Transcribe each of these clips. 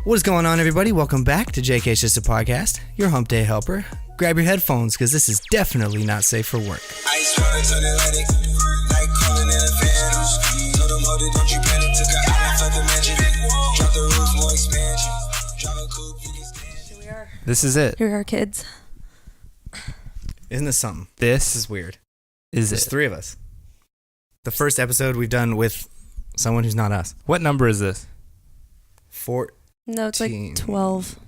What is going on, everybody? Welcome back to JK's Just a Podcast, your hump day helper. Grab your headphones, because this is definitely not safe for work. Ice water to the Atlantic, like calling in a fan. Told them, hold it, don't you panic. Took an island for the mansion. Drop the roof, more expansion. Drive a coupe, you can stand. Here we are. This is it. Here are our kids. Isn't this something? This This is weird. is There's it. three of us. The first episode we've done with someone who's not us. What number is this? 14. No, it's like 12.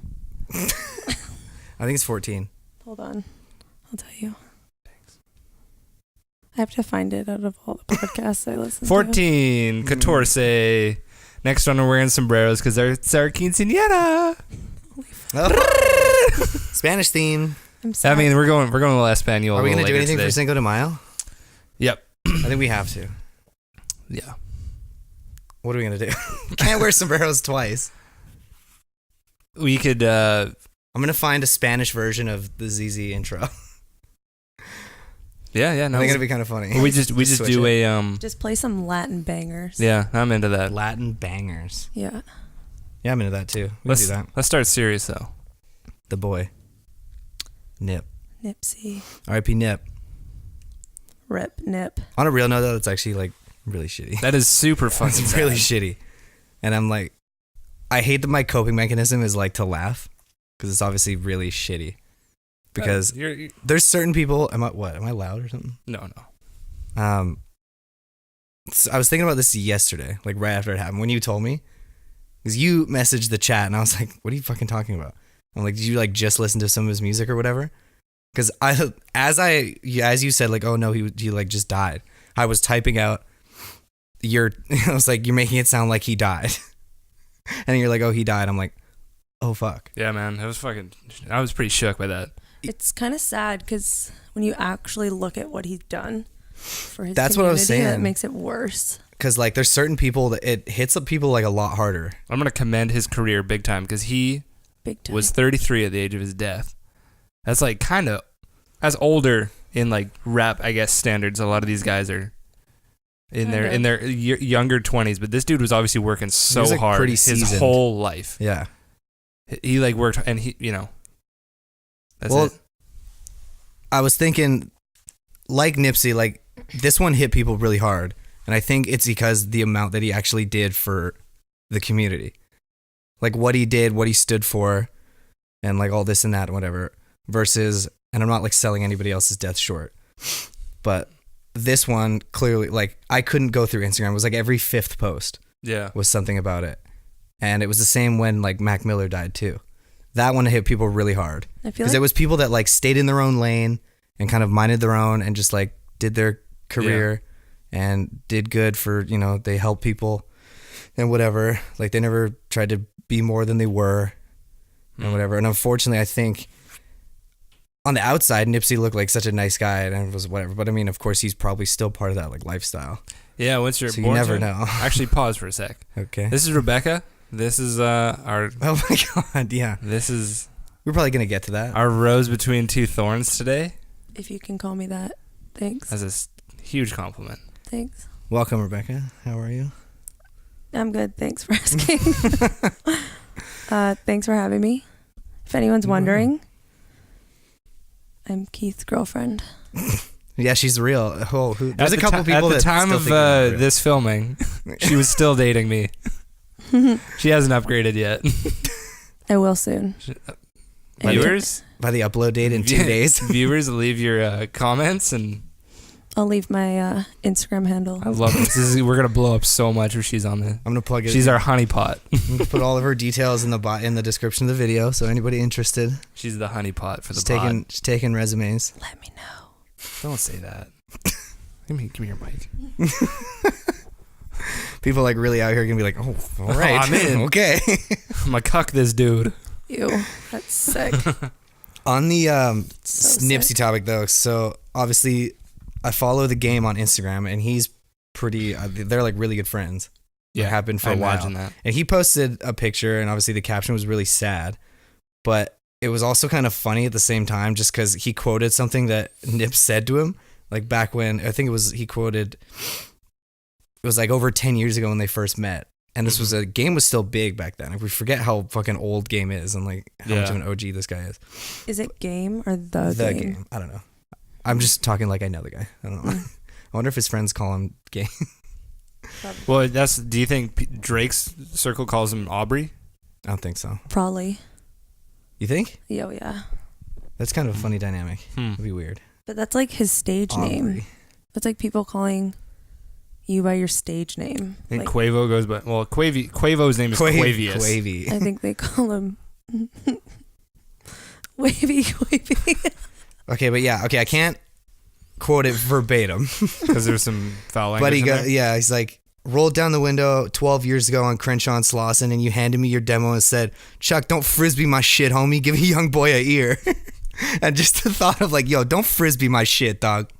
I think it's 14. Hold on. I'll tell you. I have to find it out of all the podcasts I listen to. 14. 14. Next one, we're wearing sombreros because it's our quinceañera. Oh. Spanish theme. I'm sad. I mean, we're going to La Española. Are we going going to to do anything today. for Cinco de Mayo? Yep. I think we have to. Yeah. What are we going to do? Can't wear sombreros twice. We could. I'm going to find a Spanish version of the ZZ intro. Yeah. No. I think it'll be kind of funny. We just switch do it. a Just play some Latin bangers. Yeah, I'm into that. Latin bangers. Yeah. Yeah, I'm into that too. We can do that. Let's start serious though. The boy. Nip. Nipsey. R.I.P. Nip. Rip. Nip. On a real note, though, it's actually like really shitty. That is super fucking It's sad. really shitty. And I'm like, I hate that my coping mechanism is like to laugh because it's obviously really shitty. Because You're, there's certain people. Am I loud or something? no. So I was thinking about this yesterday, like right after it happened, when you told me, because you messaged the chat, and I was like, "What are you fucking talking about?" I'm like, "Did you like just listen to some of his music or whatever?" Because as you said, like, "Oh no, he like just died." I was typing out I was like, "You're making it sound like he died," and you're like, "Oh, he died." I'm like, "Oh fuck." Yeah, man. I was pretty shook by that. It's kind of sad because when you actually look at what he's done for his That's what I was community, saying. that makes it worse. Because like there's certain people that it hits up people like a lot harder. I'm gonna commend his career big time because he Big time. was 33 at the age of his death. That's like kind of as older in like rap, I guess, standards. A lot of these guys are in their younger 20s, but this dude was obviously working so was, like, hard pretty his seasoned. whole life. Yeah. He like worked, and he, that's Well, it. I was thinking, like Nipsey, like this one hit people really hard, and I think it's because the amount that he actually did for the community, like what he did, what he stood for, and like all this and that and whatever. Versus, and I'm not like selling anybody else's death short, but this one clearly, like I couldn't go through Instagram. It was like every fifth post Yeah. was something about it, and it was the same when like Mac Miller died too. That one hit people really hard. I feel Because like it was people that like stayed in their own lane and kind of minded their own and just like did their career and did good for, they helped people and whatever. Like they never tried to be more than they were and whatever. And unfortunately, I think on the outside, Nipsey looked like such a nice guy and it was whatever. But I mean, of course, he's probably still part of that like lifestyle. Yeah. Once you're So you born never to- know. Actually, pause for a sec. Okay. This is Rebecca. This is our. Oh my God. Yeah. This is We're probably going to get to that. our rose between two thorns today. if you can call me that. Thanks. That's huge compliment. Thanks. Welcome, Rebecca. How are you? I'm good. Thanks for asking. Thanks for having me. If anyone's wondering, I'm Keith's girlfriend. Yeah, she's real. Oh, there's a couple people at the that time still of think I'm real. this filming, she was still dating me. She hasn't upgraded yet. I will soon. Viewers, By the upload date in 2 days. viewers, leave your comments, and I'll leave my Instagram handle. I love this. We're gonna blow up so much if she's on the. I'm gonna plug it. She's our honeypot. I'm gonna put all of her details in the description of the video, so anybody interested, She's the honeypot for the she's taking resumes. Let me know. Don't say that. Give me your mic. People like really out here gonna be like, oh, all right, I'm in. okay. I'm gonna cuck this dude. Ew, that's sick. On the So Nipsey sick. topic though, so obviously I follow the game on Instagram, and he's pretty. They're like really good friends. Yeah, have been for I a while. imagine that. And he posted a picture, and obviously the caption was really sad, but it was also kind of funny at the same time, just because he quoted something that Nip said to him, like back when, I think it was, he quoted, it was like over 10 years ago when they first met, And this was a game was still big back then. If we forget how fucking old game is and like how much of an OG this guy is. Is it game or the game? I don't know. I'm just talking like I know the guy. I don't know. I wonder if his friends call him game. Well, do you think Drake's circle calls him Aubrey? I don't think so. Probably. You think? Oh, yeah. That's kind of a funny dynamic. It'd be weird. But that's like his stage name. Aubrey. That's like people calling you by your stage name. I think Like, Quavo goes by, well, Quavo's name is Quavius. Quavy. I think they call him Wavy. Okay, but yeah, okay, I can't quote it verbatim. Because there's some foul language But he in got, there. yeah, he's like, rolled down the window 12 years ago on Crenshaw and Slauson, and you handed me your demo and said, Chuck, don't frisbee my shit, homie. Give a young boy a ear. And just the thought of like, yo, don't frisbee my shit, dog.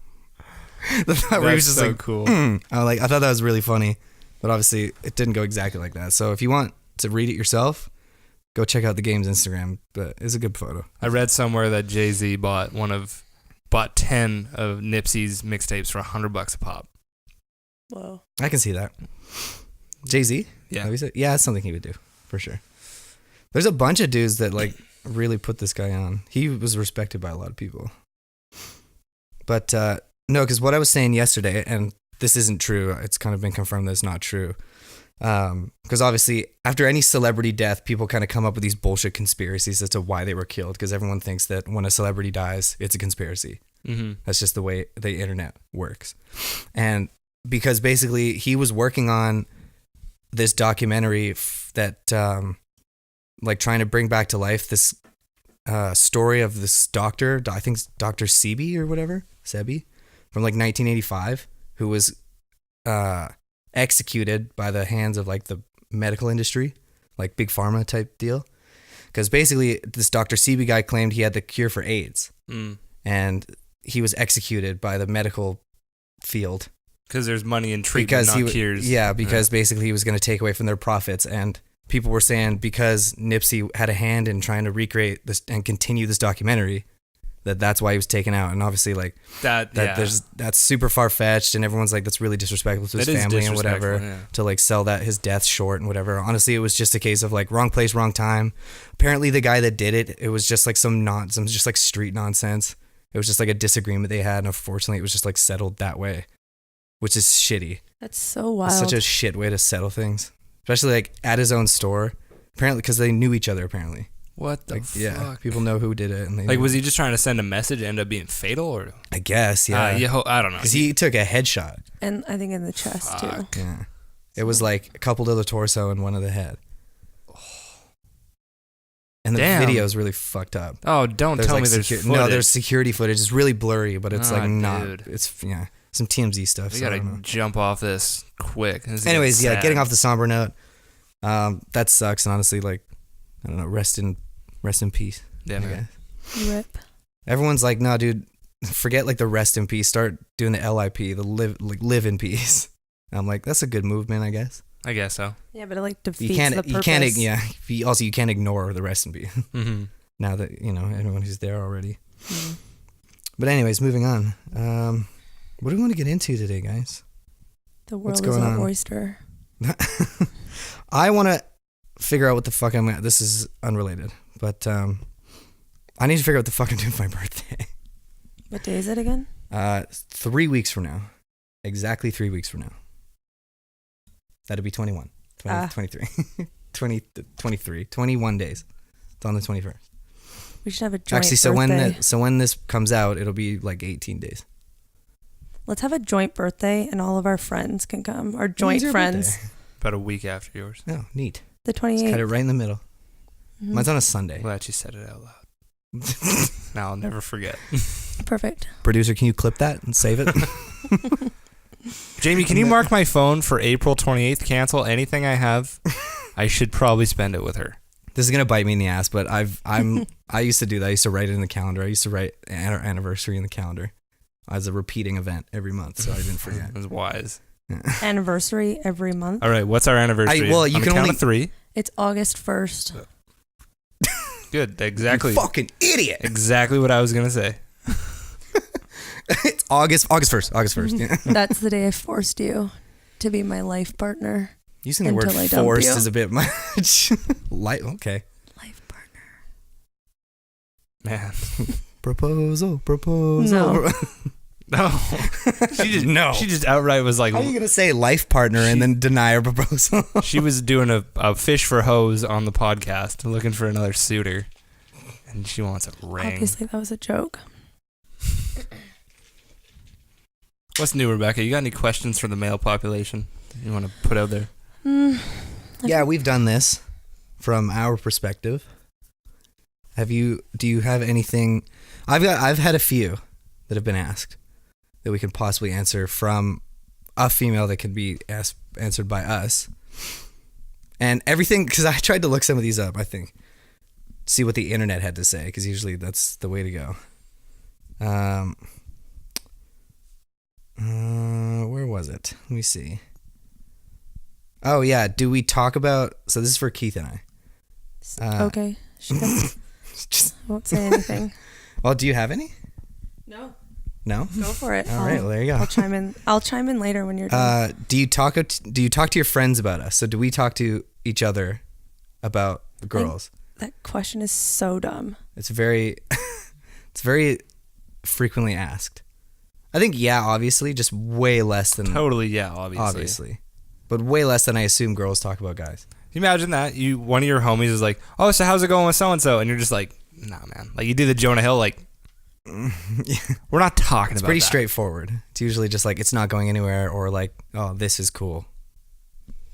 The thought where he was That's just so like, cool. I thought that was really funny, but obviously it didn't go exactly like that. So if you want to read it yourself, go check out the game's Instagram. But it's a good photo. I read somewhere that Jay-Z bought 10 of Nipsey's mixtapes for $100 a pop. Whoa. I can see that. Jay-Z? Yeah. Yeah, that's something he would do for sure. There's a bunch of dudes that like really put this guy on. He was respected by a lot of people. But no, because what I was saying yesterday, and this isn't true. It's kind of been confirmed that it's not true. Because obviously, after any celebrity death, people kind of come up with these bullshit conspiracies as to why they were killed. Because everyone thinks that when a celebrity dies, it's a conspiracy. Mm-hmm. That's just the way the internet works. And because basically he was working on this documentary that like trying to bring back to life this story of this doctor, I think it's Dr. Sebi or whatever, Sebi, from like 1985, who was executed by the hands of like the medical industry, like big pharma type deal. Because basically this Dr. Sebi guy claimed he had the cure for AIDS. And he was executed by the medical field. Because there's money in treatment, not cures. Yeah, because basically he was going to take away from their profits. And people were saying because Nipsey had a hand in trying to recreate this and continue this documentary, that's why he was taken out. And obviously like that's super far-fetched, and everyone's like, that's really disrespectful to his family and whatever, to like sell that his death short and whatever. Honestly, it was just a case of like wrong place, wrong time. Apparently the guy that did it was just like some just like street nonsense. It was just like a disagreement they had, and unfortunately it was just like settled that way, which is shitty. That's so wild. It's such a shit way to settle things, especially like at his own store. Apparently, because they knew each other. Apparently, what the fuck? Yeah, people know who did it, and they like, was he just trying to send a message and end up being fatal, or? I guess, yeah. I don't know. Because he took a headshot. And I think in the chest too. Yeah, it was like a couple to the torso and one to the head. And the video is really fucked up. Oh, don't tell me there's footage. No, there's security footage. It's really blurry, but it's like not. Dude. It's some TMZ stuff. We gotta jump off this quick. Anyways, yeah, getting off the somber note. That sucks, and honestly, like, I don't know. Rest in peace. Yeah, man. Rip. Everyone's like, no, dude, forget like the rest in peace. Start doing the LIP, the live in peace. And I'm like, that's a good movement, I guess. I guess so. Yeah, but it like defeats You can't the purpose. ignore the rest in peace. Mm-hmm. Now that everyone who's there already. But anyways, moving on. What do we want to get into today, guys? The world going is an on? oyster. I want to figure out what the fuck I'm at. This is unrelated, but I need to figure out what the fuck I'm doing for my birthday. What day is it again? 3 weeks from now. Exactly 3 weeks from now. That'll be 21. 23. 23. 21 days. It's on the 21st. We should have a joint Actually, birthday. so when this comes out, it'll be like 18 days. Let's have a joint birthday and all of our friends can come. Our joint When's your friends. birthday? About a week after yours. Oh, neat. The Just 28th. cut it right in the middle. Mine's on a Sunday. Well, that you said it out loud. Now I'll never forget. Perfect. Producer, can you clip that and save it? Jamie, can you mark my phone for April 28th? Cancel anything I have. I should probably spend it with her. This is gonna bite me in the ass, but I used to do that. I used to write it in the calendar. I used to write our anniversary in the calendar as a repeating event every month, so I didn't forget. It was wise. Anniversary every month. All right, what's our anniversary? You On can the count only of 3. It's August 1st. Good, exactly. You fucking idiot. Exactly what I was gonna say. It's August 1st. August 1st. Yeah. That's the day I forced you to be my life partner. Using the word Until I dump forced you. is a bit much. Okay. Life partner. Man. Proposal. No. No. She just No. She just outright was like How are you gonna say life partner and then deny a proposal? she was doing a fish for hose on the podcast, looking for another suitor, and she wants a ring. Obviously, that was a joke. What's new, Rebecca? You got any questions for the male population you want to put out there? Yeah, we've done this from our perspective. Do you have anything? I've had a few that have been asked that we can possibly answer from a female that could be answered by us. And everything, because I tried to look some of these up, I think, see what the internet had to say, because usually that's the way to go. Where was it? Let me see. Oh yeah, do we talk about? So this is for Keith and I. Okay. I Just, won't say anything. well, do you have any? No. No. Go for it. All right. Well, there you go. I'll chime in. I'll chime in later when you're done. Do you talk to your friends about us? So do we talk to each other about the girls? That question is so dumb. It's very frequently asked. I think obviously, just way less than Totally, yeah, obviously. obviously, but way less than I assume girls talk about guys. Can you imagine that? One of your homies is like, "Oh, so how's it going with so and so?" And you're just like, "Nah, man." Like you do the Jonah Hill, like, we're not talking It's about pretty that. straightforward. It's usually just like it's not going anywhere, or like, oh, this is cool.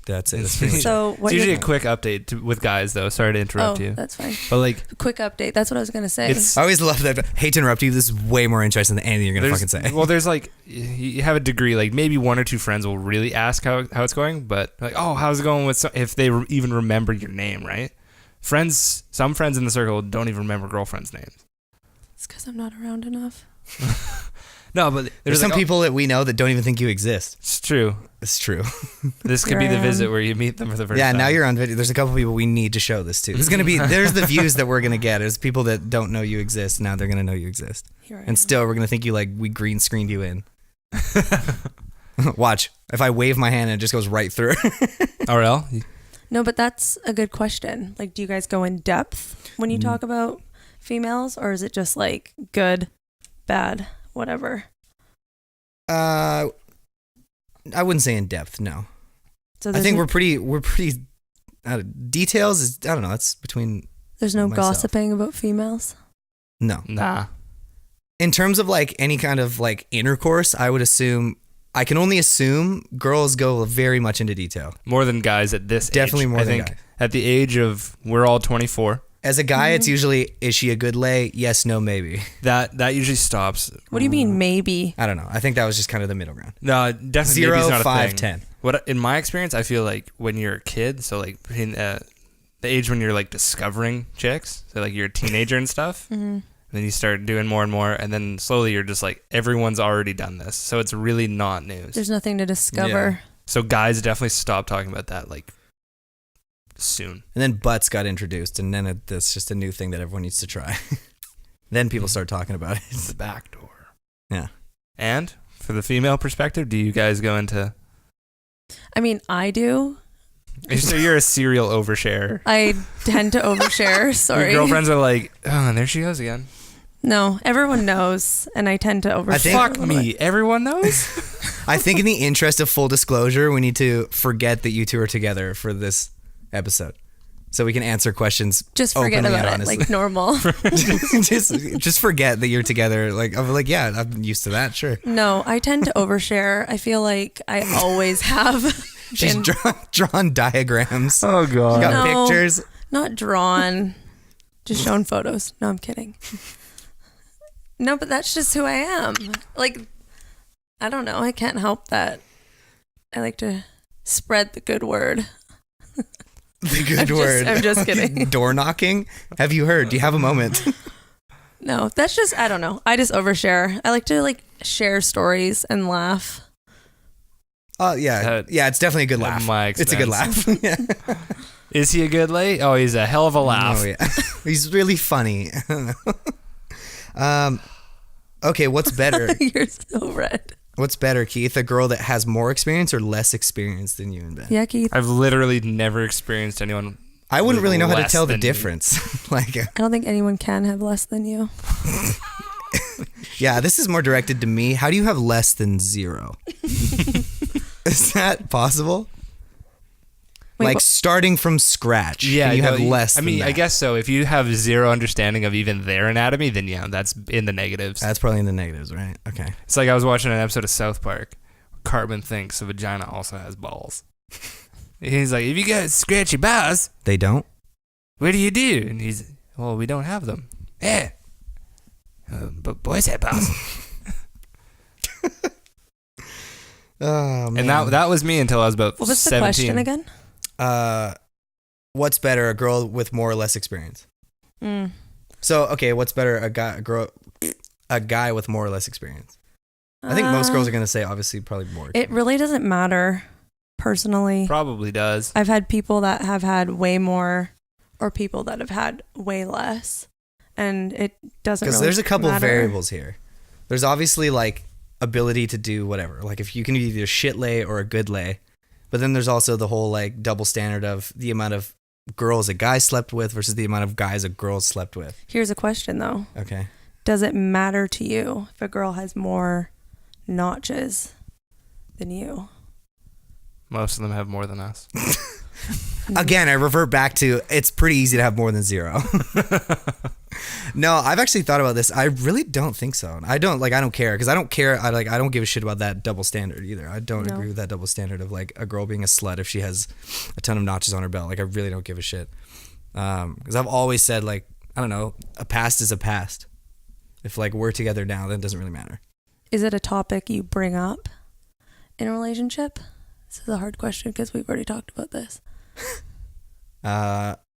That's it. That's pretty much So It's what? usually You're, a quick update with guys, though. Sorry to interrupt you, that's fine. but like, Quick update. That's what I was gonna say. It's- I always love that. Hate to interrupt you. This is way more interesting than anything you're gonna fucking say. well, there's like, you have a degree, like maybe one or two friends will really ask how it's going, but like, oh, how's it going with if they even remember your name, right? Some friends in the circle don't even remember girlfriends' names. It's because I'm not around enough. No, but There's some like, people that we know that don't even think you exist. It's true. It's true. This could Here be I the am. visit where you meet them for the first Yeah, time. now you're on video. There's a couple people we need to show this to. There's the views that we're gonna get. There's people that don't know you exist. Now they're gonna know you exist, Here I am. and still we're gonna think you like we green screened you in. Watch if I wave my hand and it just goes right through. RL? No, but that's a good question. Like, do you guys go in depth when you talk about females, or is it just like good, bad, whatever? I wouldn't say in depth. No, So I there's think no, we're pretty. Details is I don't know. That's between there's no myself. gossiping about females. no. Nah. In terms of like any kind of like intercourse, I would assume. I can only assume girls go very much into detail. More than guys at this Definitely age. more I than think guys. at the age of, we're all 24, As a guy, Mm-hmm. it's usually, is she a good lay? Yes, no, maybe. that usually stops. What do you mean maybe? I don't know. I think that was just kind of the middle ground. No, definitely 0, maybe's not a 5, thing. 10. What in my experience, I feel like when you're a kid, so like in the age when you're like discovering chicks, so like you're a teenager and stuff, and then you start doing more and more, and then slowly you're just like everyone's already done this, so it's really not news. There's nothing to discover. So guys definitely stop talking about that like soon. And then butts got introduced, and then that's just a new thing that everyone needs to try. Then people start talking about it. It's the back door. Yeah. And for the female perspective, do you guys go into? I mean, I do. So you're a serial oversharer. I tend to overshare. Your Sorry. girlfriends are like, oh, and there she goes again. No, everyone knows, and I tend to overshare. think- a Fuck little me. bit. Everyone knows. I think in the interest of full disclosure, we need to forget that you two are together for this episode. So we can answer questions. Just forget openly about and it, honestly. like normal. just forget that you're together. Like I'm like, yeah, I'm used to that. Sure. No, I tend to overshare. I feel like I always have. She's been drawn diagrams. Oh god. Got No. pictures. not drawn, just shown photos. No, I'm kidding. No, but that's just who I am. Like, I don't know. I can't help that. I like to spread the good word. The good word. I'm just kidding. Door knocking. Have you heard? Do you have a moment? No, that's just, I don't know. I just overshare. I like to like share stories and laugh. Oh yeah, yeah. It's definitely a good At laugh. my It's a good laugh. Yeah. Is he a good lay? Oh, he's a hell of a laugh. Oh yeah, he's really funny. Okay, what's better? You're so red. What's better, Keith? A girl that has more experience or less experience than you and Ben? Yeah, Keith. I've literally never experienced anyone. I wouldn't with really know how to less tell the than me. difference. Like, I don't think anyone can have less than you. yeah, this is more directed to me. How do you have less than 0? Is that possible? Wait, Like what- starting from scratch. Yeah, and you no, have less. I mean, than I that. guess so. If you have zero understanding of even their anatomy, then yeah, that's in the negatives. That's probably in the negatives, right? Okay. It's like I was watching an episode of South Park. Cartman thinks a vagina also has balls. He's like, if you got scratchy balls, They don't. what do you do? And he's, well, we don't have them. Yeah. But boys have balls. Oh man. And that was me until I was about What was the 17. question again? What's better, a girl with more or less experience? Mm. So, okay, what's better, a guy with more or less experience? I think most girls are gonna say obviously probably more. It really doesn't matter, personally. Probably does. I've had people that have had way more, or people that have had way less, and it doesn't. Because Really there's a couple matter. variables here. There's obviously like ability to do whatever. Like if you can either shit lay or a good lay, but then there's also the whole like double standard of the amount of girls a guy slept with versus the amount of guys a girl slept with. Here's a question though: Okay. does it matter to you if a girl has more notches than you? Most of them have more than us. Again, I revert back to it's pretty easy to have more than 0. No, I've actually thought about this. I really don't think so. I don't care because I don't care. I don't give a shit about that double standard either. I don't No. agree with that double standard of like a girl being a slut if she has a ton of notches on her belt. Like I really don't give a shit. Because I've always said like I don't know, a past is a past. If like we're together now, then it doesn't really matter. Is it a topic you bring up in a relationship? This is a hard question because we've already talked about this.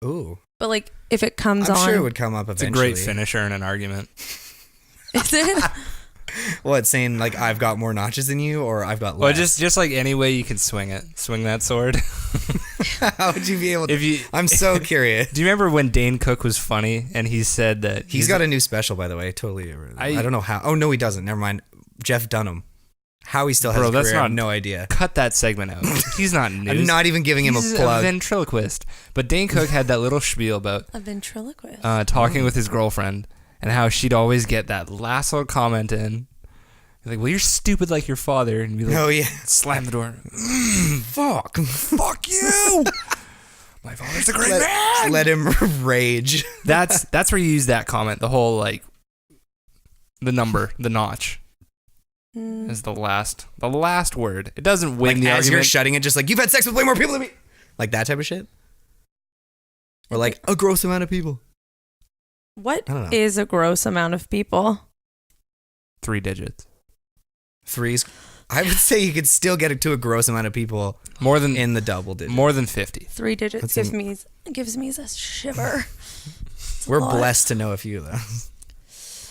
Ooh, But like, if it comes I'm on, sure it would come up It's a eventually. great finisher in an argument. is it? What, saying like I've got more notches than you, or I've got Well, less? just like any way you can swing it. Swing that sword. How would you be able to? If you, I'm so curious. do you remember when Dane Cook was funny and he said that He's got a new special, by the way. Totally. I don't know how. Oh no, he doesn't. Never mind. Jeff Dunham. How he still has Bro, a that's career, I have not- no idea. cut that segment out. He's not news. I'm not even giving him He's a plug. ventriloquist. But Dane Cook had that little spiel about A ventriloquist. talking with his girlfriend and how she'd always get that last little comment in. Like, well, you're stupid like your father. And be like, Oh yeah. slam the door. Fuck you. My father's a great man. Let him rage. That's where you use that comment. The whole, like, the number, the notch Mm. is the last word. It doesn't Like win the as you're argument. shutting it, just like you've had sex with way more people than me. Like that type of shit. Or like a gross amount of people. What I don't know. is a gross amount of people? 3 digits. 3s. I would say you could still get it to a gross amount of people More than in the double digit. more than 50. 3 digits That's gives me a shiver. It's a We're lot. blessed to know a few of them.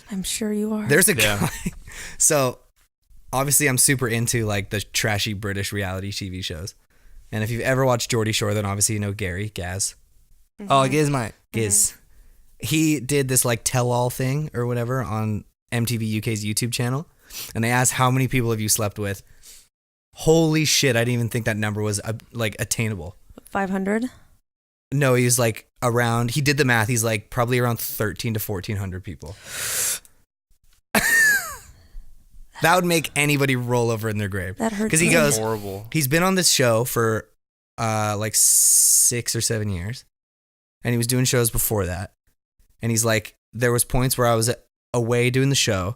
I'm sure you are. There's a Yeah. guy. So obviously I'm super into like the trashy British reality TV shows. And if you've ever watched Geordie Shore, then obviously you know Gaz. Oh, it is my. Giz. He did this like tell-all thing or whatever on MTV UK's YouTube channel. And they asked how many people have you slept with. Holy shit, I didn't even think that number was like attainable. 500. No, he's like around, he did the math, he's like probably around 13 to 1400 people. That would make anybody roll over in their grave. That hurts. 'Cause he me. goes- Horrible. He's been on this show for like 6 or 7 years. And he was doing shows before that. And he's like, there was points where I was away doing the show,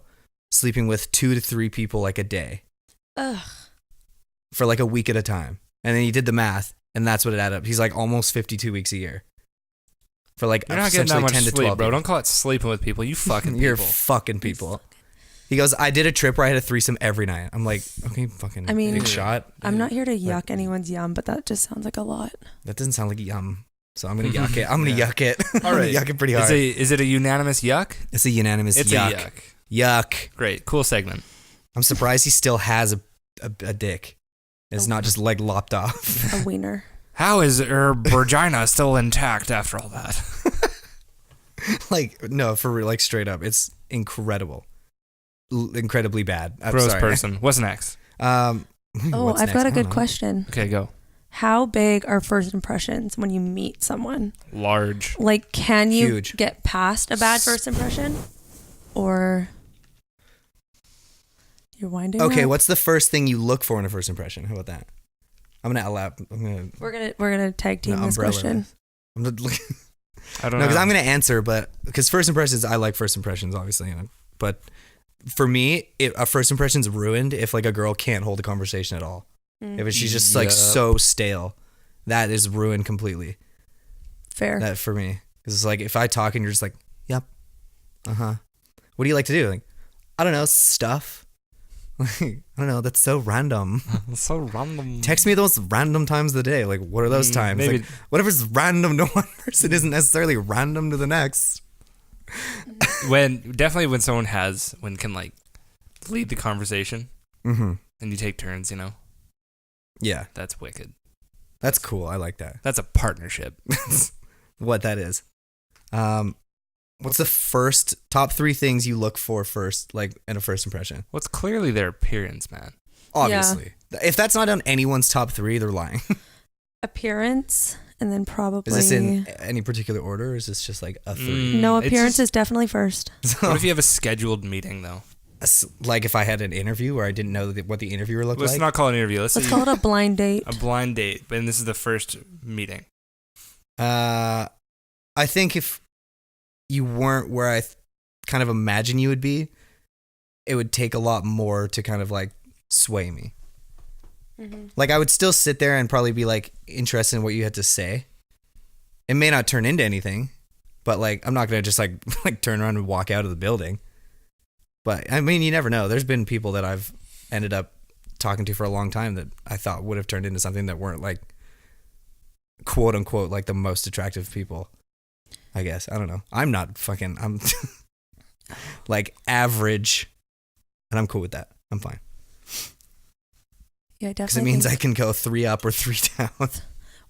sleeping with 2 to 3 people like a day Ugh. for like a week at a time. And then he did the math, and that's what it added up. He's like almost 52 weeks a year. For like You're not getting that essentially much 10 to sleep, 12 bro. people. Don't call it sleeping with people. You fucking people. You're fucking people. He goes, I did a trip where I had a threesome every night. I'm like, okay, fucking I mean, big shot. I'm not here to yuck anyone's yum, but that just sounds like a lot. That doesn't sound like yum. So I'm going to yuck it. I'm going to Yeah. yuck it. All I'm right. gonna yuck it pretty hard. Is it a unanimous yuck? It's a unanimous It's yuck. a yuck. Yuck. Great. Cool segment. I'm surprised he still has a dick. It's not just like lopped off. A wiener. How is her vagina still intact after all that? Like, no, for real, like straight up. It's incredible. incredibly bad. I'm Gross sorry. person. What's next? Oh, what's I've next? got a I don't good know. question. Okay, go. How big are first impressions when you meet someone? Large. Like, can you Huge. get past a bad first impression? Or you're winding Okay, up? what's the first thing you look for in a first impression? How about that? I'm gonna We're gonna tag team this umbrella question. this. I'm gonna look. I don't No, know. because I'm gonna answer, but because first impressions, I like first impressions, obviously. But for me, a first impression's ruined if like a girl can't hold a conversation at all. If she's just like Yep. so stale, that is ruined completely. Fair. That for me, because it's like if I talk and you're just like, yep, what do you like to do? Like, I don't know, stuff. Like, I don't know. That's so random. It's so random. Text me those random times of the day. Like, what are those times? maybe- Like, whatever's random to one person isn't necessarily random to the next. when someone can like lead the conversation Mm-hmm. and you take turns, Yeah, that's wicked. that's cool. I like that. That's a partnership. What that is. What's the first top 3 things you look for first, like in a first impression? What's clearly their appearance, man. Obviously, if that's not on anyone's top 3, they're lying. Appearance, and then probably Is this in any particular order, or is this just like a 3? no, It's appearance just- is definitely first. What if you have a scheduled meeting though? Like if I had an interview where I didn't know what the interviewer looked Let's like. not call it an interview. Let's Let's say call it a blind date. a blind date, and this is the first meeting. I think if you weren't where I kind of imagine you would be, it would take a lot more to kind of like sway me. Like I would still sit there and probably be like interested in what you had to say. It may not turn into anything, but like I'm not gonna just like turn around and walk out of the building. But I mean, you never know. There's been people that I've ended up talking to for a long time that I thought would have turned into something that weren't like quote unquote like the most attractive people. I guess. I don't know. I'm like average, and I'm cool with that. I'm fine. Yeah, Because definitely. it means I can go 3 up or 3 down.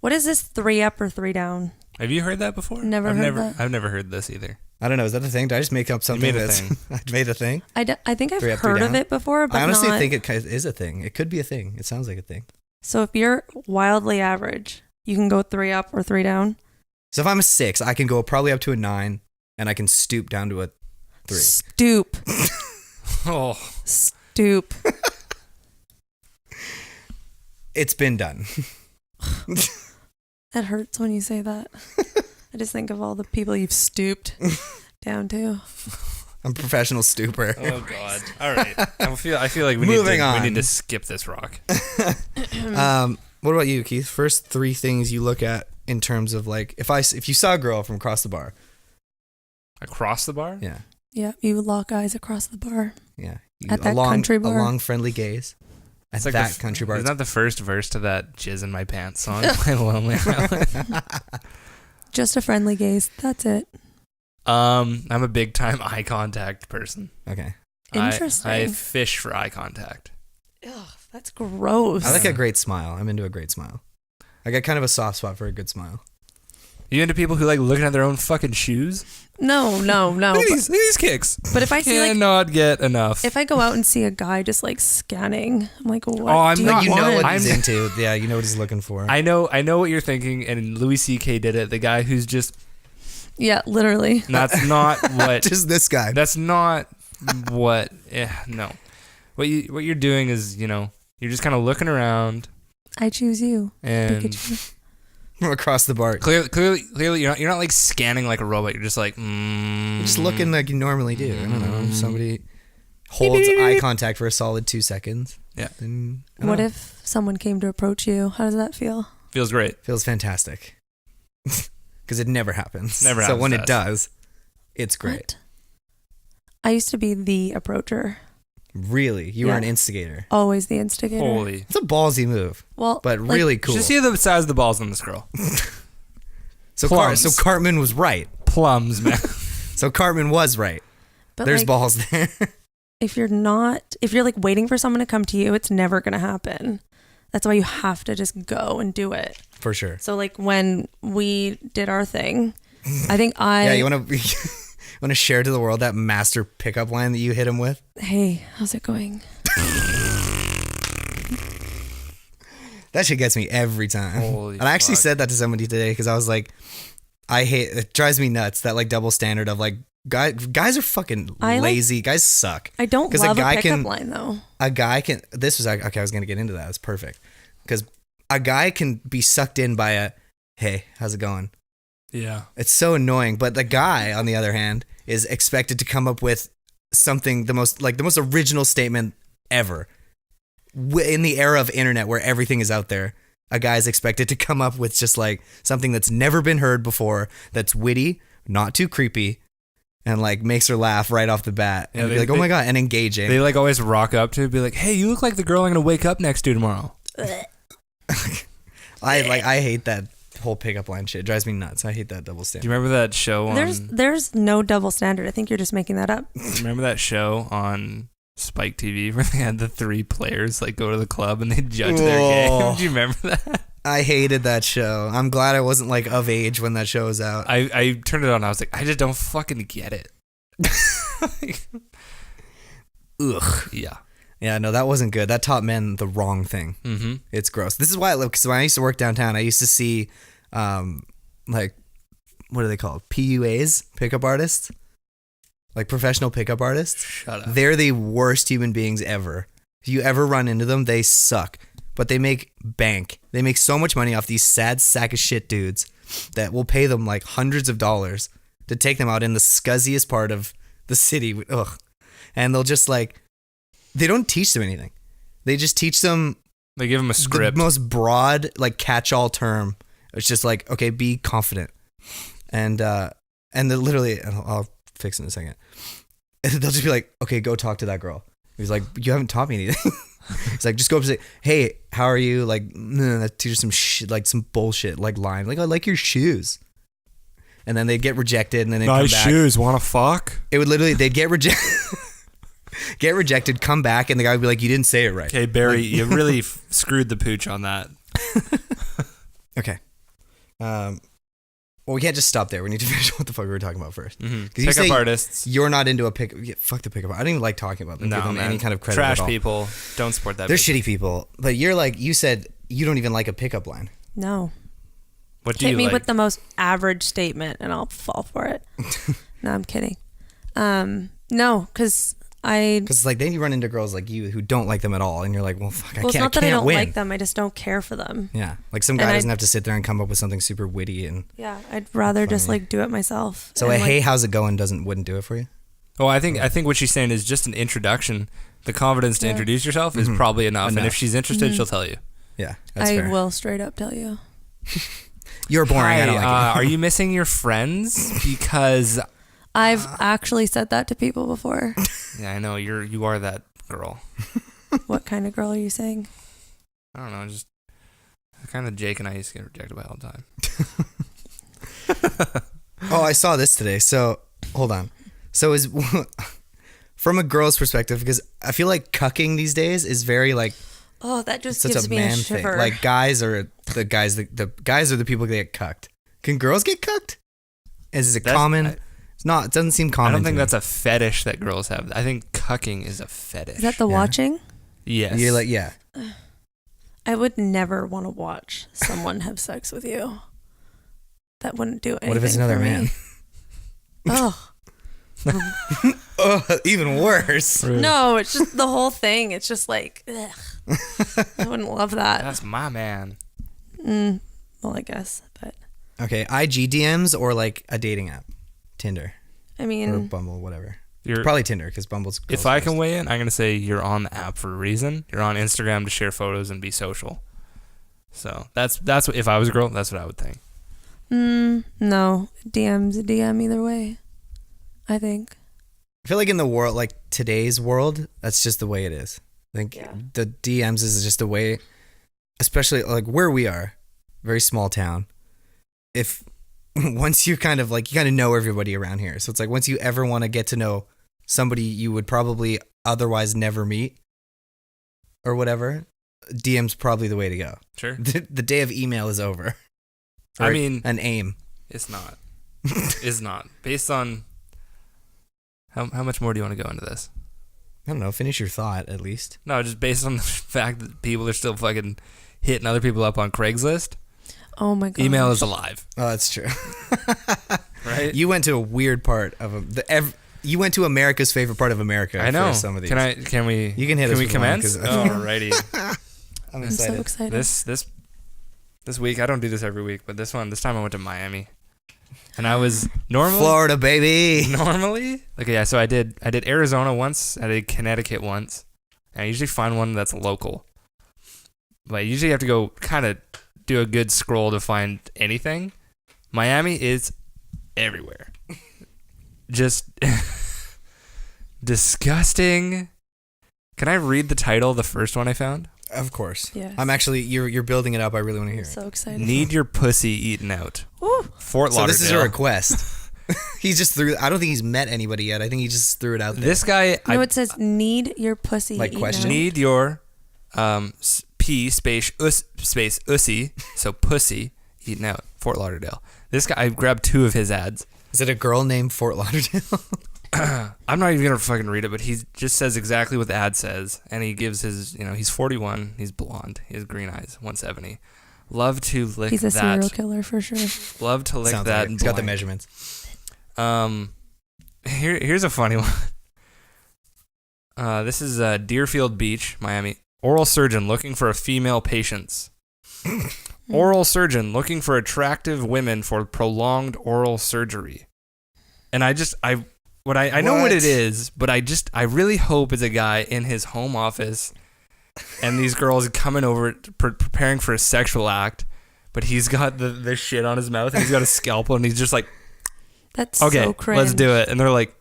What is this 3 up or 3 down? Have you heard that before? Never heard that. I've never heard this either. I don't know. Is that a thing? Did I just make up something? made a that's thing. I made a thing. I think I've 3 up, 3 heard of down? it before, but I honestly not. think it is a thing. It could be a thing. It sounds like a thing. So if you're wildly average, you can go 3 up or 3 down. So if I'm a 6, I can go probably up to a 9, and I can stoop down to a 3. Stoop. Oh, Stoop. It's been done. That hurts when you say that. I just think of all the people you've stooped down to. I'm a professional stooper. oh God! All right, I feel like we Moving on. need to skip this rock. What about you, Keith? First 3 things you look at in terms of like if you saw a girl from across the bar. Across the bar? Yeah. Yeah, you lock eyes across the bar. Yeah. At that country bar? A long friendly gaze. At It's like that country bar. Isn't that the first verse to that "Jizz in My Pants" song by Lonely Island? Just a friendly gaze. That's it. I'm a big time eye contact person. Okay. Interesting. I fish for eye contact. Ugh, that's gross. I like a great smile. I'm into a great smile. I got kind of a soft spot for a good smile. You into people who like looking at their own fucking shoes? No. Look at these kicks. But if I see like Cannot get enough. if I go out and see a guy just like scanning, I'm like, what? I'm do you not- You know want? what he's I'm- into. Yeah, you know what he's looking for. I know what you're thinking, and Louis C.K. did it. The guy who's just Yeah, literally. that's not what. Just this guy. That's not what. No, what you're doing is you're just kind of looking around I choose you. and Pikachu. From across the bar. clearly you're not like scanning like a robot. You're just like Just looking like you normally do. I don't know. If somebody holds eye contact for a solid 2 seconds. Yeah. Then, I don't What know. if someone came to approach you? How does that feel? feels great. Feels fantastic. Because it never happens. Never So happens when to it us. does, it's great. What? I used to be the approacher, Really? You were Yeah. an instigator. always the instigator. Holy. It's a ballsy move, Well, but like, really cool. Just see the size of the balls on this girl. So, plums. Cartman was right. Plums, man. So Cartman was right. but There's like, balls there. if you're like waiting for someone to come to you, it's never gonna happen. That's why you have to just go and do it. For sure. So like when we did our thing, I think Yeah, you want to. Want to share to the world that master pickup line that you hit him with? Hey, how's it going? That shit gets me every time. Holy and I actually fuck. said that to somebody today because I was like, it drives me nuts, that like double standard of like, guys are fucking lazy. Guys suck. I don't 'Cause love a pickup line though. A guy can, this was, okay, I was going to get into that. That's perfect. Because a guy can be sucked in by a, hey, how's it going? Yeah. It's so annoying. But the guy, on the other hand, is expected to come up with something, the most original statement ever. In the era of internet where everything is out there, a guy is expected to come up with just like something that's never been heard before, that's witty, not too creepy, and like makes her laugh right off the bat. And be like, oh my God, and engaging. They like always rock up to it, be like, hey, you look like the girl I'm going to wake up next to tomorrow. I hate that whole pickup line shit. It drives me nuts. I hate that double Do standard. you remember that show on... There's no double standard. I think you're just making that up. Remember that show on Spike TV where they had the 3 players like go to the club and they judge their Whoa. game? Do you remember that? I hated that show. I'm glad I wasn't like of age when that show was out. I turned it on. I was like, I just don't fucking get it. Ugh. Yeah. Yeah, no, that wasn't good. That taught men the wrong thing. Mm-hmm. It's gross. This is why I love, because when I used to work downtown, I used to see, like, what are they called? PUAs, pickup artists, like professional pickup artists. Shut up. They're the worst human beings ever. If you ever run into them, they suck. But they make bank. They make so much money off these sad sack of shit dudes that will pay them like hundreds of dollars to take them out in the scuzziest part of the city. Ugh. And they'll just like, they don't teach them anything. They just teach them They give them a script. the most broad, like catch-all term. It's just like, okay, be confident. And they literally, and I'll fix it in a second. And they'll just be like, okay, go talk to that girl. He's like, you haven't taught me anything. It's like, just go up and say, hey, how are you? Like, teach her some shit, like some bullshit, like line. Like, I like your shoes. And then they'd get rejected, and then they'd come back. Nice shoes. Want to fuck? It would literally, they'd get rejected. Get rejected, come back, and the guy would be like, you didn't say it right. Okay, Barry, you really screwed the pooch on that. Okay. Well, we can't just stop there. We need to finish what the fuck we were talking about first. Mm-hmm. you Pickup say artists. You're not into a pick. Yeah, fuck the pickup. I don't even like talking about them. No, Give them man. any kind of credit Trash at all. people. Don't support that. They're business. shitty people. But you're like, you said you don't even like a pickup line. No. What do Hit you me like? with the most average statement and I'll fall for it. No, I'm kidding. No, because Because like then you run into girls like you who don't like them at all, and you're like, well, fuck, well, it's I not that I can't don't win. like them. I just don't care for them. Yeah, like some guy And doesn't have to sit there and come up with something super witty and. Yeah, I'd rather just Funny. like do it myself. So And, a like, hey, how's it going? Wouldn't do it for you. Well, I think what she's saying is just an introduction. The confidence to Yeah. introduce yourself is probably enough. And Enough. if she's interested, she'll tell you. Yeah, that's I fair. will straight up tell you. You're boring. I don't like it. Are you missing your friends? Because I've actually said that to people before. yeah, I know you are that girl. What kind of girl are you saying? I don't know, just the kind of Jake and I used to get rejected by all the time. Oh, I saw this today. So hold on. So is from a girl's perspective, because I feel like cucking these days is very like Oh, that just such gives a me a man thing. shiver. Like guys are the guys. The guys are the people that get cucked. Can girls get cucked? Is it That's- common? I- It's not. It doesn't seem common. I don't think to me. that's a fetish that girls have. I think cucking is a fetish. Is that the Yeah. watching? Yes. You're like, yeah. I would never want to watch someone have sex with you. That wouldn't do anything. What if it's another for me. man? Oh Oh, even worse. no! It's just the whole thing. It's just like, ugh. I wouldn't love that. That's my man. Well, I guess, but Okay, IG DMs or like a dating app, Tinder I or mean, Bumble, whatever. You're, Probably Tinder because Bumble's. if I can weigh in, I'm gonna say you're on the app for a reason. You're on Instagram to share photos and be social. So that's what, if I was a girl, that's what I would think. no, DM's a DM either way. I think. I feel like in the world, like today's world, that's just the way it is. I think Yeah. the DMs is just the way, especially like where we are, very small town. If once you kind of know everybody around here, so it's like once you ever want to get to know somebody you would probably otherwise never meet or whatever, DM's probably the way to go. Sure. The day of email is over. I Or mean, an aim. it's not. It's not based on How much more do you want to go into this? I don't know. Finish your thought at least. No, just based on the fact that people are still fucking hitting other people up on Craigslist. Oh my god. Email is alive, Oh, that's true. right? You went to a weird part of you went to America's favorite part of America. I know. For some of these. Can we? You can hit Can us we with one, commence? 'cause- Alrighty. I'm I'm so excited. excited. This week, I don't do this every week, but this time I went to Miami, and I was normally Florida, baby. okay. Yeah, so I did Arizona once, I did Connecticut once, and I usually find one that's local. But usually you have to go kind of do a good scroll to find anything. Miami is everywhere. Just disgusting. Can I read the title of the first one I found? Of course. Yes. I'm actually you're building it up. I really want to hear it. So excited. Need your pussy eaten out. Ooh. Fort So Lauderdale. this is a request. He just threw. I don't think he's met anybody yet. I think he just threw it out there. This guy, No, it says need your pussy. Like eaten question? out. need your P space ussy, so pussy eaten out. Fort Lauderdale. This guy, I grabbed 2 of his ads. Is it a girl named Fort Lauderdale? I'm not even gonna fucking read it, but he just says exactly what the ad says, and he gives his, he's 41, he's blonde, he has green eyes, 170. Love to lick He's a that. serial killer for sure. Love to lick Sounds that. like it. He's got the blank. measurements. Here's a funny one. This is Deerfield Beach, Miami. Oral surgeon looking for a female patients. Oral surgeon looking for attractive women for prolonged oral surgery. And I know what it is, but I really hope it's a guy in his home office, and these girls coming over preparing for a sexual act, but he's got the shit on his mouth and he's got a scalpel and he's just like, That's okay, so cringe. let's do it. And they're like,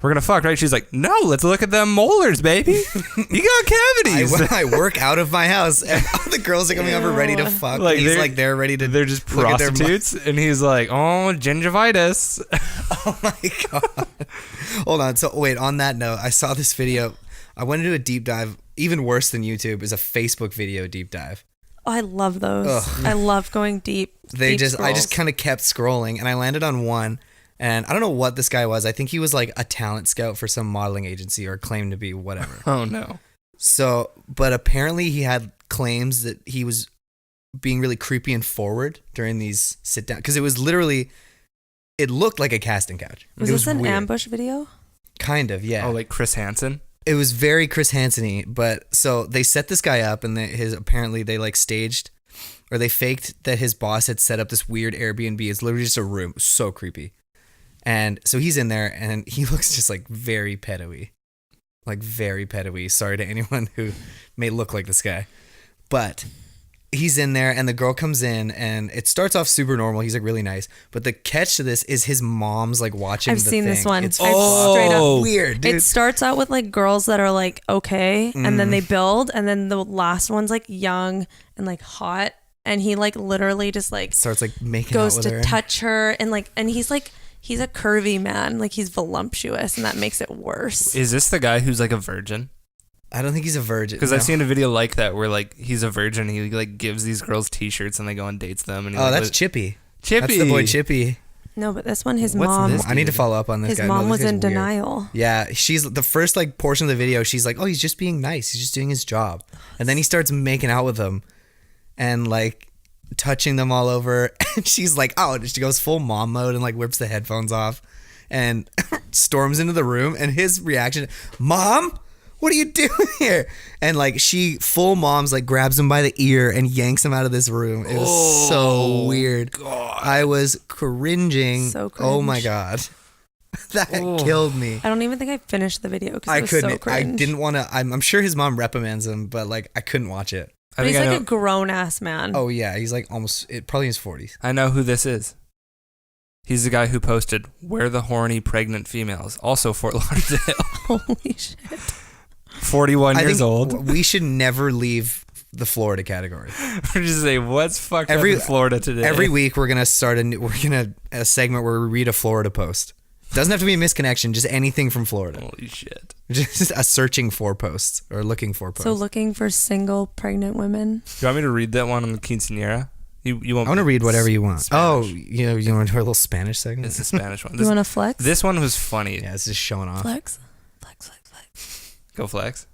we're gonna fuck, right? She's like, no, let's look at them molars, baby. You got cavities. I work out of my house, and all the girls are coming over ready to fuck. Like, He's they're- like they're ready to. They're just look at their prostitutes, and he's like, oh, gingivitis. Oh my god! Hold on. So wait. On that note, I saw this video. I went into a deep dive. Even worse than YouTube is a Facebook video deep dive. Oh, I love those. Ugh. I love going deep. I just scrolls. kind of kept scrolling, and I landed on one. And I don't know what this guy was. I think he was like a talent scout for some modeling agency, or claimed to be whatever. Oh no. So, but apparently he had claims that he was being really creepy and forward during these sit down, because it was literally, it looked like a casting couch. Was It this an weird. ambush video? Kind of, yeah. Oh, like Chris Hansen. It was very Chris Hansen-y, but so they set this guy up, and apparently they like staged, or they faked that his boss had set up this weird Airbnb. It's literally just a room. So creepy. And so he's in there, and he looks just like very pedo-y. Like very pedo-y. Sorry to anyone who may look like this guy. But he's in there, and the girl comes in, and it starts off super normal. He's like really nice. But the catch to this is his mom's like watching I've the seen thing. this one. It's I've straight up. weird, dude. It starts out with like girls that are like okay, and Mm. then they build, and then the last one's like young and like hot, and he like literally just like Starts like making goes out with to her. touch her, and like, and he's a curvy man, like he's voluptuous, and that makes it worse. Is this the guy who's like a virgin? I don't think he's a virgin. Because no. I've seen a video like that where like he's a virgin. He like gives these girls T-shirts and they go and dates them. And he, Oh, like, that's Chippy. Chippy. That's the boy Chippy. No, but this one, his What's mom, this? I need to follow up on this his guy. mom No, was this guy's in weird. denial. Yeah, she's the first like portion of the video. She's like, "Oh, he's just being nice. He's just doing his job," and then he starts making out with them, and like touching them all over. And she's like, "Oh," she goes full mom mode and like whips the headphones off, and storms into the room. And his reaction, "Mom, what are you doing here?" And like she full mom's like grabs him by the ear and yanks him out of this room. It was so weird. I was cringing. So Oh my cringe. god. That Oh. killed me. I don't even think I finished the video because I it was couldn't. so I cringe. didn't want to. I'm sure his mom reprimands him, but like I couldn't watch it. I But he's think I like know. a grown ass man. Oh yeah, he's like probably in his 40s. I know who this is. He's the guy who posted "Where the horny pregnant females." Also Fort Lauderdale. Holy shit! 41 I years think old. we should never leave the Florida category. We're just saying what's fucked Every- up in Florida today. Every week we're gonna start a segment where we read a Florida post. Doesn't have to be a misconnection, just anything from Florida. Holy shit. Just a searching for posts or looking for posts. So looking for single pregnant women. Do you want me to read that one on the quinceanera? You won't. I want to read whatever you want. Spanish. Oh, you want to do a little Spanish segment? It's the Spanish one. You want to flex? This one was funny. Yeah, it's just showing off. Flex. Flex, flex, flex. Go flex.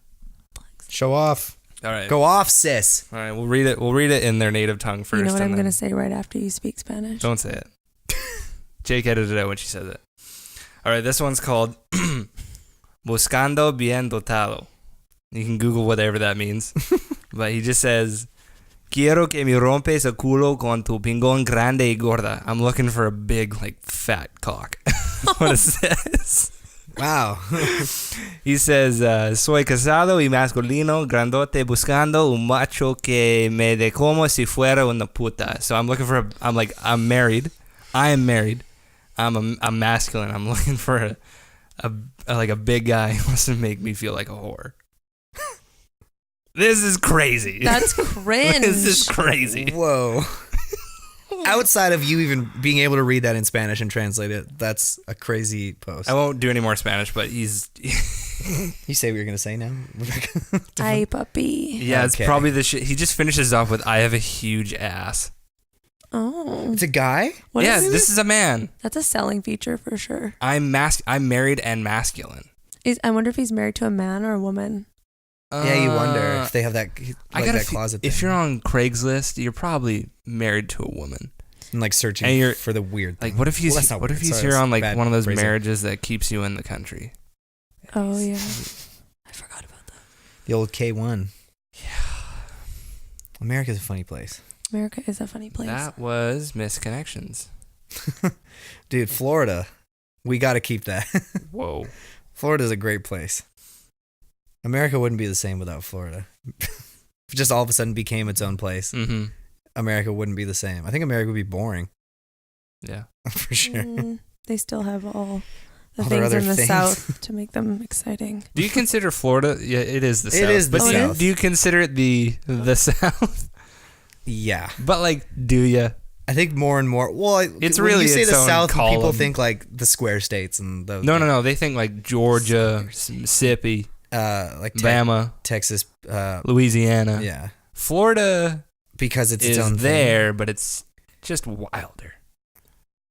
Show off. All right. Go off, sis. All right. We'll read it. We'll read it in their native tongue first. You know what and I'm then- going to say right after you speak Spanish? Don't say it. Jake edited it out when she says it. All right. This one's called Buscando Bien Dotado. You can Google whatever that means. But he just says, Quiero que me rompes el culo con tu pingón grande y gorda. I'm looking for a big, like, fat cock. That's what it says. Wow. He says, soy casado y masculino, grandote, buscando un macho que me de como si fuera una puta. So I'm looking for I'm married. I am married. I'm masculine. I'm looking for a big guy who wants to make me feel like a whore. This is crazy. That's cringe. This is crazy. Whoa. Outside of you even being able to read that in Spanish and translate it, that's a crazy post. I won't do any more Spanish, but he's... You say what you're going to say now, Rebecca? Ay, papi. Yeah, it's Okay. probably the shit. He just finishes off with, I have a huge ass. Oh. It's a guy? What Yeah, is this is a man. That's a selling feature for sure. I'm married and masculine. I wonder if he's married to a man or a woman. Yeah, you wonder if they have that, like that feel- closet If thing. you're on Craigslist, you're probably married to a woman. And like searching and you're- for the weird thing. Like, what if he's Well, that's not what if weird. he's Sorry, here that's on like bad one of those phrasing. marriages that keeps you in the country? Oh, yeah. I forgot about that. The old K1. Yeah. America's a funny place. America is a funny place. That was Misconnections. Dude, Florida. We got to keep that. Whoa. Florida's a great place. America wouldn't be the same without Florida. If it just all of a sudden became its own place, Mm-hmm. America wouldn't be the same. I think America would be boring, Yeah. for sure. They still have all the All their things other in the things. South to make them exciting. Do you consider Florida? Yeah, it is the It South. is the but South. do you consider it the South? Yeah. But like, do you? I think more and more. Well, It's when really you say its the own South, people column. think like the square states and those. No. They think like Georgia, Mississippi, Like Bama, Texas. Louisiana. Yeah, Florida because it's its is own there, but it's just wilder.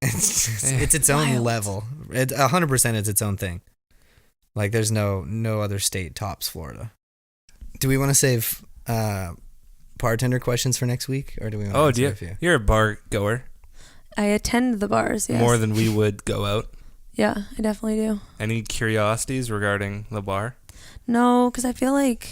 It's its own Wild. level. 100%. It's its own thing. Like there's no other state tops Florida. Do we want to save bartender questions for next week, or do we? Want Oh, to do you? answer a few? You're a bar goer I attend the bars, yes. more than we would go out. Yeah, I definitely do. Any curiosities regarding the bar? No, because I feel like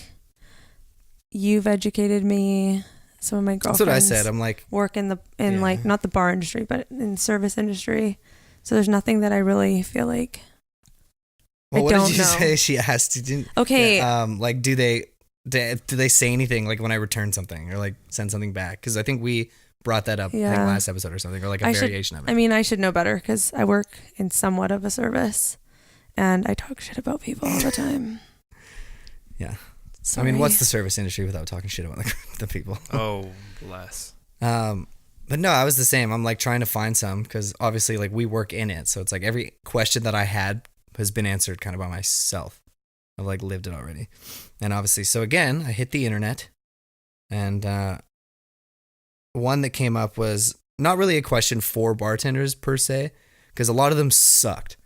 you've educated me. Some of my That's girlfriends what I said. I'm like, work in Yeah. like not the bar industry, but in service industry. So there's nothing that I really feel like. well, I what don't did you know. say? She asked. You didn't. Okay, Like, do they say anything like when I return something or like send something back? Because I think we brought that up I think Yeah. last episode or something, or like a I should- variation of it. I mean, I should know better because I work in somewhat of a service, and I talk shit about people all the time. Yeah. Sorry. I mean, what's the service industry without talking shit about the people? Oh, bless. But no, I was the same. I'm like trying to find some because obviously like we work in it. So it's like every question that I had has been answered kind of by myself. I've like lived it already. And obviously, so again, I hit the internet and one that came up was not really a question for bartenders per se, because a lot of them sucked.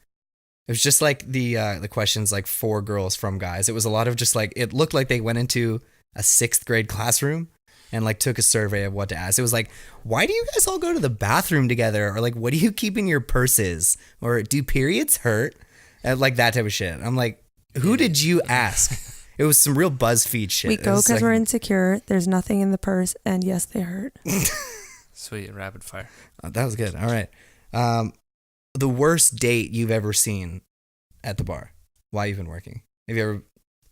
It was just like the questions like for girls from guys. It was a lot of just like, it looked like they went into a 6th grade classroom and like took a survey of what to ask. It was like, why do you guys all go to the bathroom together? Or like, what do you keep in your purses? Or do periods hurt? And like that type of shit. I'm like, who did you ask? It was some real BuzzFeed shit. We It go was because like- we're insecure. There's nothing in the purse, and yes, they hurt. Sweet, rapid fire. Oh, that was good. All right. The worst date you've ever seen at the bar while you've been working? Have you ever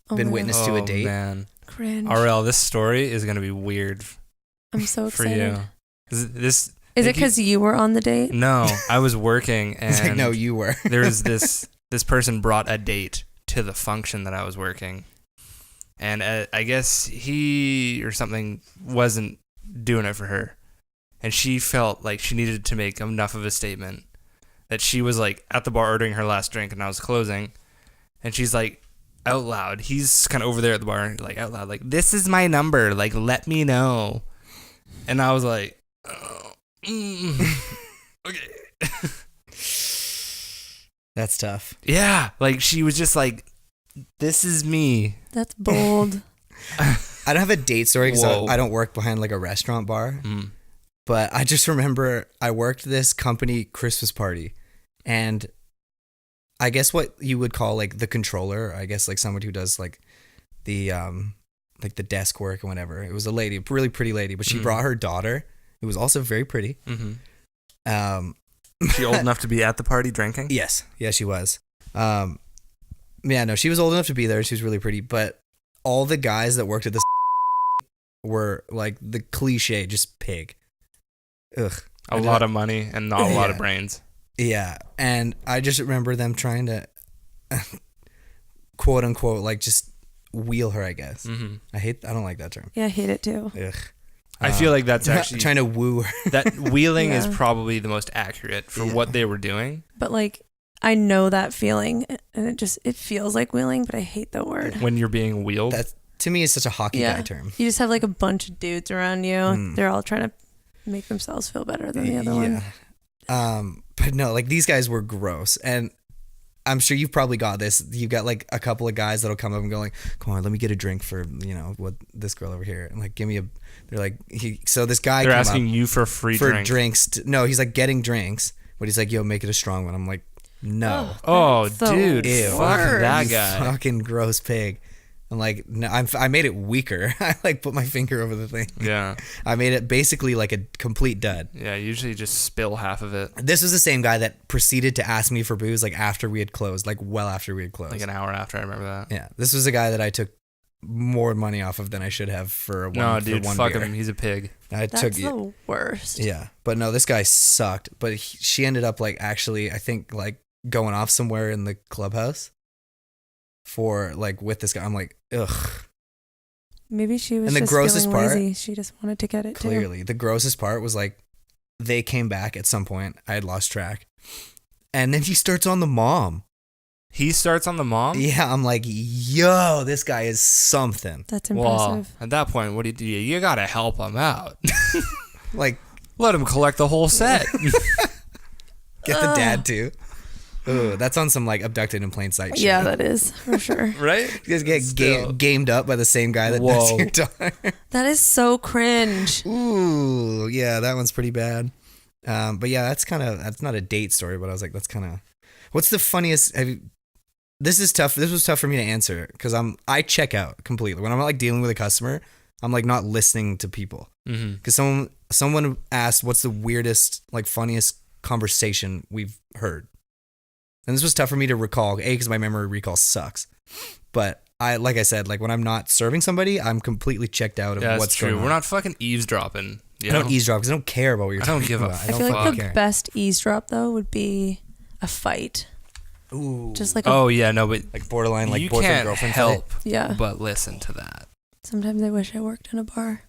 Oh been my witness God. to a Oh, date? man. Cringe. RL, this story is going to be weird I'm so for excited. you. This Is it Thank you. because you were on the date? No, I was working and It's like, no, you were. there was this person brought a date to the function that I was working. And I guess he or something wasn't doing it for her. And she felt like she needed to make enough of a statement that she was like at the bar ordering her last drink and I was closing. And she's like out loud. He's kind of over there at the bar, like out loud, like, this is my number. Like, let me know. And I was like, Okay. That's tough. Yeah, like she was just like, this is me. That's bold. I don't have a date story because Whoa. I don't work behind like a restaurant bar. Mm. But I just remember I worked this company Christmas party, and I guess what you would call like the controller, I guess like someone who does like the desk work and whatever. It was a lady, a really pretty lady, but she brought her daughter, who was also very pretty. Mm-hmm. She old enough to be at the party drinking? Yes, she was. Yeah, no, she was old enough to be there. She was really pretty, but all the guys that worked at this were like the cliche, just pig. Ugh. A lot of money and not a lot of brains. Yeah, and I just remember them trying to, quote unquote, like just wheel her. I guess. Mm-hmm. I don't like that term. Yeah, I hate it too. Ugh. I feel like that's actually trying to woo her. that wheeling is Yeah. probably the most accurate for what they were doing. But like, I know that feeling, and it feels like wheeling, but I hate the word. When you're being wheeled. That to me is such a hockey guy term. You just have like a bunch of dudes around you. They're all trying to make themselves feel better than the other one. But no, like these guys were gross, and I'm sure you've probably got this. You got like a couple of guys that'll come up and go like, "Come on, let me get a drink for what this girl over here," and like give me a. They're like, so this guy. They're came asking up you for free for drink. drinks. No, he's like getting drinks, but he's like, "Yo, make it a strong one." I'm like, "No, Oh, That's the dude, Ew. fuck that you guy. fucking gross pig." I'm like, no, I made it weaker. I like put my finger over the thing. Yeah, I made it basically like a complete dud. yeah. Usually just spill half of it, This was the same guy that proceeded to ask me for booze like after we had closed, like well after we had closed. like an hour after. I remember that. Yeah, this was a guy that I took more money off of than I should have for one. No, for dude, one fuck beer. him. He's a pig. I That's took the worst. yeah, but no, this guy sucked. But she ended up like actually, I think like going off somewhere in the clubhouse for like with this guy. I'm like, ugh. Maybe she was And the just grossest feeling part- lazy. She just wanted to get it too. Clearly, the grossest part was like they came back at some point. I had lost track, and then he starts on the mom. He starts on the mom. Yeah, I'm like, yo, this guy is something. That's Well, impressive. at that point, what do you do? You gotta help him out. Like, Let him collect the whole set. get the dad too. Ooh, that's on some like abducted in plain sight shit. Yeah, that is for sure. Right? You guys get Still. gamed up by the same guy that Whoa. does your daughter. That is so cringe. Ooh, yeah, that one's pretty bad. But yeah, that's not a date story, but I was like, that's kind of. What's the funniest? This is tough. This was tough for me to answer because I check out completely when I'm like dealing with a customer. I'm like not listening to people Mm-hmm. because someone asked, "What's the weirdest, like funniest conversation we've heard?" And this was tough for me to recall. Because my memory recall sucks. But like I said, like when I'm not serving somebody, I'm completely checked out of Yeah, that's what's true. going on. We're not fucking eavesdropping. You I don't know? eavesdrop because I don't care about what you're I don't talking give a about. I feel like fucking the care. best eavesdrop though would be a fight. Ooh, Just like a Oh yeah, no, but like borderline, like you boyfriend can't girlfriend. help yeah. but listen to that. Sometimes I wish I worked in a bar.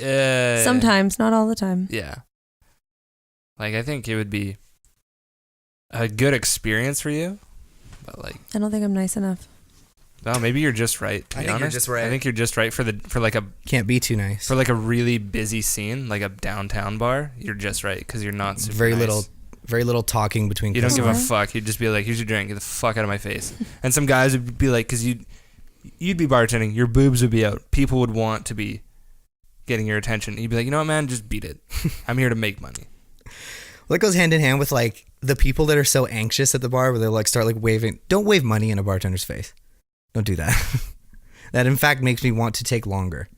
Uh, Sometimes, not all the time. Yeah. Like I think it would be a good experience for you, but like, I don't think I'm nice enough. no, maybe you're just right. To I be think you're honest. just right. I think you're just right for like Can't be too nice. a really busy scene, like a downtown bar. You're just right because you're not super very nice. little talking between. You don't give a Customers. fuck. You'd just be like, "Here's your drink. Get the fuck out of my face." And some guys would be like, because you'd be bartending, your boobs would be out. People would want to be getting your attention. You'd be like, "You know what, man? Just beat it. I'm here to make money." Well, it goes hand in hand with like the people that are so anxious at the bar where they like start like waving. Don't wave money in a bartender's face. Don't do that. That in fact makes me want to take longer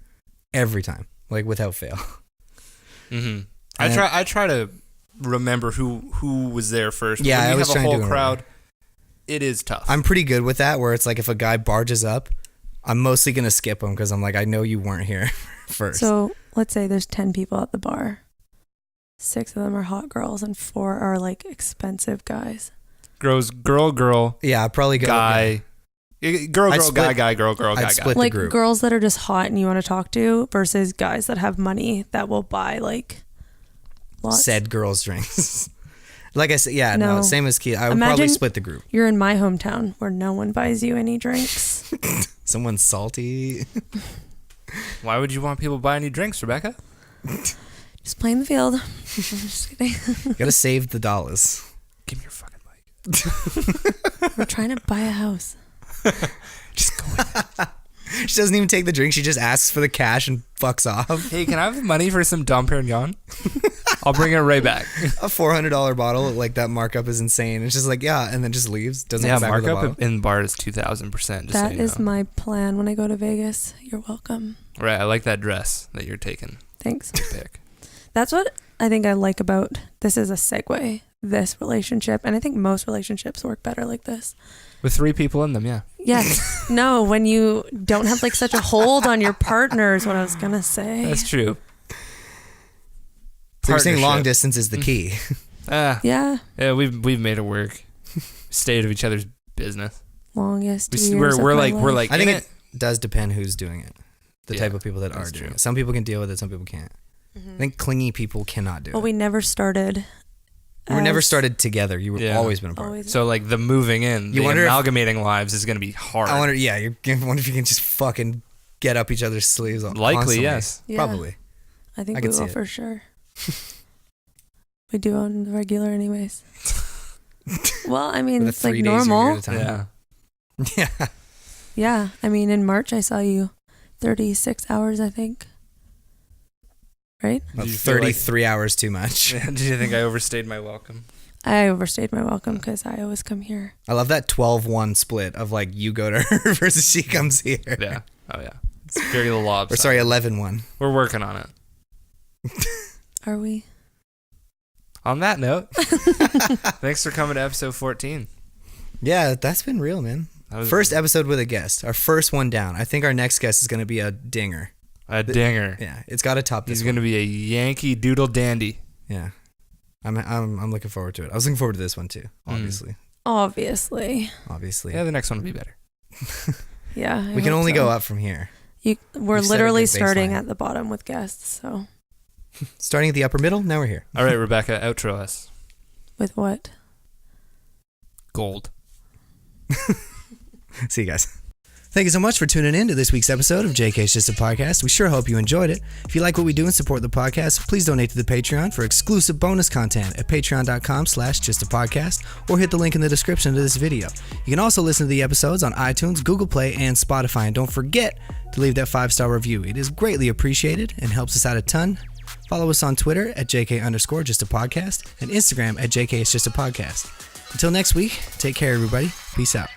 every time, like without fail. Mm-hmm. And I try to remember who was there first. Yeah, when I you always have a try and do whole it crowd. It is tough. I'm pretty good with that. Where it's like if a guy barges up, I'm mostly gonna skip him because I'm like I know you weren't here first. So let's say there's 10 people at the bar. 6 of them are hot girls and 4 are like expensive guys. girl, yeah, I'd probably go guy, girl, I'd guy, split- guy, girl, I'd guy, guy. split the Like group. girls that are just hot and you want to talk to versus guys that have money that will buy like lots. Said girls drinks. Like I said, yeah, no, No. same as Keith. I would probably Imagine- split the group. You're in my hometown where no one buys you any drinks. Someone's salty. Why would you want people buying you drinks, Rebecca? Just Just playing the field. I'm just kidding. You gotta save the dollars. Give me your fucking mic. We're trying to buy a house. Just go in. She doesn't even take the drink. She just asks for the cash and fucks off. Hey, can I have the money for some Dom Perignon? I'll bring it right back. A $400 bottle, like that markup is insane. It's just like, yeah, and then just leaves. Doesn't Yeah, come back with the markup bottle. in the bar is 2,000%. That is my plan when I go to Vegas. You're welcome. Right, I like that dress that you're taking. Thanks. Good pick. That's what I think I like about this is a segue, this relationship. And I think most relationships work better like this. With 3 people in them, yeah. Yes. No, when you don't have like such a hold on your partner is what I was going to say. That's true. So you're saying long Partnership. distance is the key. Yeah. Yeah, we've made it work. Stay out of each other's business. Longest We, years we're of my like we're life. like I think in it does depend who's doing it. The Yeah, type of people that are that's doing true. it. Some people can deal with it, some people can't. I think clingy people cannot do Well, it. we never started. You were never as- started together. You were Yeah. always been apart. Always. So like the moving in, You the wonder if- amalgamating lives is going to be hard. I wonder, yeah, I wonder if you can just fucking get up each other's sleeves. Likely, constantly. yes. Yeah. Probably. I think I we could see will it. for sure. We do on the regular, anyways. Well, I mean, For the it's like 3 days you're here normal. at a time. Yeah. Yeah. Yeah. I mean, in March, I saw you 36 hours, I think. Right? Did About you feel like- 33 hours too much. Did you think I overstayed my welcome? I overstayed my welcome because I always come here. I love that 12-1 split of like you go to her versus she comes here. Yeah. Oh yeah. It's very lopsided. Or sorry, 11-1. We're working on it. Are we? On that note, thanks for coming to episode 14. Yeah, that's been real, man. That was First episode with a guest. Our first one down. I think our next guest is going to be a dinger. a dinger. Yeah, it's got to top this He's one. going to be a Yankee Doodle dandy. Yeah. I'm looking forward to it. I was looking forward to this one too, obviously. Obviously. Obviously. Yeah, the next one will be better. Yeah. I We can hope only so. go up from here. We're We've set a literally good starting baseline. at the bottom with guests. So, Starting at the upper middle, now we're here. All right, Rebecca, outro us. with what? Gold. See you guys. Thank you so much for tuning in to this week's episode of JK's Just a Podcast. We sure hope you enjoyed it. If you like what we do and support the podcast, please donate to the Patreon for exclusive bonus content at patreon.com/justapodcast or hit the link in the description of this video. You can also listen to the episodes on iTunes, Google Play, and Spotify. And don't forget to leave that 5-star review. It is greatly appreciated and helps us out a ton. Follow us on Twitter at JK_Just a Podcast and Instagram at JK is Just a Podcast. Until next week, take care, everybody. Peace out.